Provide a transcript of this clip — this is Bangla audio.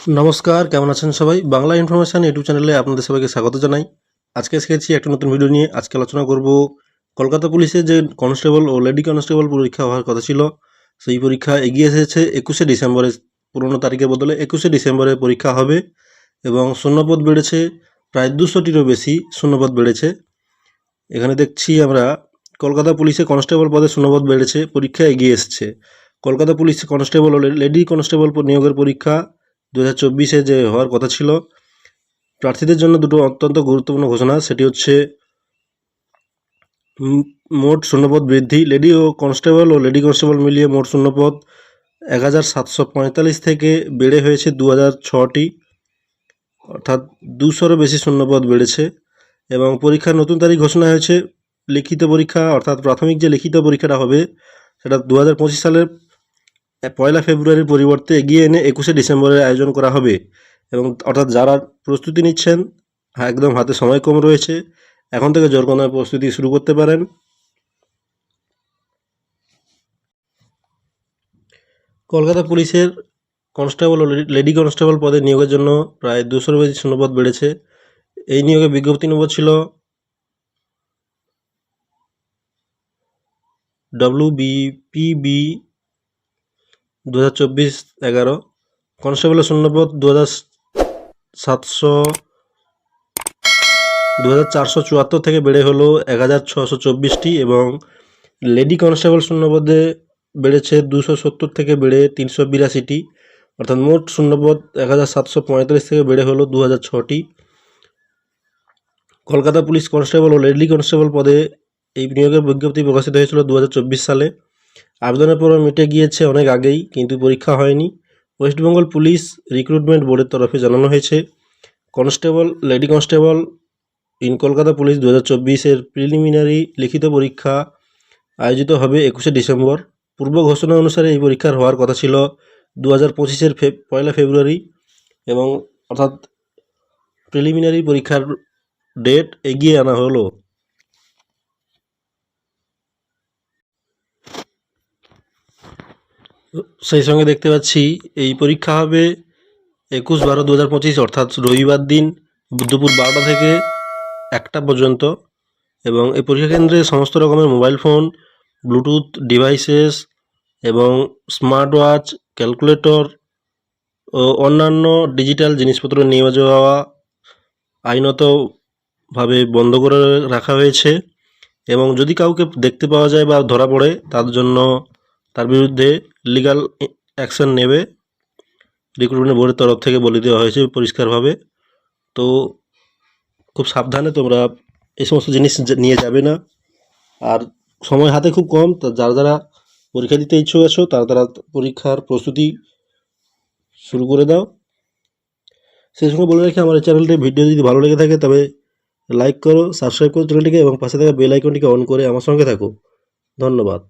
নমস্কার, কেমন আছেন সবাই? বাংলা ইনফরমেশন ইউটিউব চ্যানেলে আপনাদের সবাইকে স্বাগত জানাই। আজকে এসেছি একটা নতুন ভিডিও নিয়ে। আজকে আলোচনা করব কলকাতা পুলিশের যে কনস্টেবল ও লেডি কনস্টেবল পরীক্ষা হওয়ার কথা ছিল, সেই পরীক্ষা এগিয়ে এসেছে 21শে ডিসেম্বরে। পুরনো তারিখের বদলে 21শে ডিসেম্বরে পরীক্ষা হবে এবং শূন্যপদ বেড়েছে প্রায় 200টিরও বেশি শূন্যপদ বেড়েছে। এখানে দেখছি আমরা কলকাতা পুলিশে কনস্টেবল পদে শূন্যপদ বেড়েছে, পরীক্ষা এগিয়ে এসছে। কলকাতা পুলিশ কনস্টেবল ও লেডি কনস্টেবল নিয়োগের পরীক্ষা 2024-এ যে হওয়ার কথা ছিল, প্রার্থীদের জন্য দুটো অত্যন্ত গুরুত্বপূর্ণ ঘোষণা। সেটি হচ্ছে মোট শূন্যপদ বৃদ্ধি। লেডি কনস্টেবল মিলিয়ে মোট শূন্যপদ 1745 থেকে বেড়ে হয়েছে 2006টি, অর্থাৎ 200রও বেশি শূন্যপদ বেড়েছে। এবং পরীক্ষার নতুন তারিখ ঘোষণা হয়েছে। লিখিত পরীক্ষা অর্থাৎ প্রাথমিক যে লিখিত পরীক্ষাটা হবে সেটা 2025 সালের 1 ফেব্রুয়ারির পরিবর্তে এগিয়ে এনে 21শে ডিসেম্বরের আয়োজন করা হবে। এবং অর্থাৎ যারা প্রস্তুতি নিচ্ছেন, একদম হাতে সময় কম রয়েছে, এখন থেকে জোরকদমে প্রস্তুতি শুরু করতে পারেন। কলকাতা পুলিশের কনস্টেবল ও লেডি কনস্টেবল পদে নিয়োগের জন্য প্রায় 200-র বেশি শূন্যপদ বেড়েছে। এই নিয়োগে বিজ্ঞপ্তি নম্বর ছিল WBPB 2024-11। কনস্টেবলের শূন্যপদ 2474 থেকে বেড়ে হলো 1624টি এবং লেডি কনস্টেবল শূন্যপদে বেড়েছে 270 থেকে বেড়ে 382টি, অর্থাৎ মোট শূন্যপদ 1745 থেকে বেড়ে হলো 2006টি। কলকাতা পুলিশ কনস্টেবল ও লেডি কনস্টেবল পদে এই নিয়োগের বিজ্ঞপ্তি প্রকাশিত হয়েছিল 2024 সালে। আবেদনের পর মিটে গিয়েছে অনেক আগেই, কিন্তু পরীক্ষা হয়নি। ওয়েস্টবেঙ্গল পুলিশ রিক্রুটমেন্ট বোর্ডের তরফে জানানো হয়েছে, constable lady constable in Kolkata police 2024-এর প্রিলিমিনারি লিখিত পরীক্ষা আয়োজিত হবে 21শে ডিসেম্বর। পূর্ব ঘোষণা অনুসারে এই পরীক্ষার হওয়ার কথা ছিল 2025-এর 1 ফেব্রুয়ারি, এবং অর্থাৎ প্রিলিমিনারি পরীক্ষার ডেট এগিয়ে আনা হলো। সেই সঙ্গে দেখতে পাচ্ছি এই পরীক্ষা হবে 21/12/2025, অর্থাৎ রবিবার দিন দুপুর 12টা থেকে 1টা পর্যন্ত। এবং এই পরীক্ষা কেন্দ্রে সমস্ত রকমের মোবাইল ফোন, ব্লুটুথ ডিভাইসেস এবং স্মার্ট ওয়াচ, ক্যালকুলেটর ও অন্যান্য ডিজিটাল জিনিসপত্র নিয়ে যাওয়া আইনতভাবে বন্ধ করে রাখা হয়েছে। এবং যদি কাউকে দেখতে পাওয়া যায় বা ধরা পড়ে, তার বিরুদ্ধে লিগ্যাল অ্যাকশন নেবে রিক্রুটমেন্ট বোর্ডের তরফ থেকে বলে দেওয়া হয়েছে পরিষ্কারভাবে। তো খুব সাবধানে তোমরা এই সমস্ত জিনিস নিয়ে যাবে না। আর সময় হাতে খুব কম, তো যারা পরীক্ষা দিতে ইচ্ছুক আছো তারা পরীক্ষার প্রস্তুতি শুরু করে দাও। সেই সঙ্গে বলে রাখি, আমার এই চ্যানেলটি ভিডিও যদি ভালো লেগে থাকে তবে লাইক করো, সাবস্ক্রাইব করো চ্যানেলটিকে এবং পাশে থাকা বেল আইকনটিকে অন করে আমার সঙ্গে থাকো। ধন্যবাদ।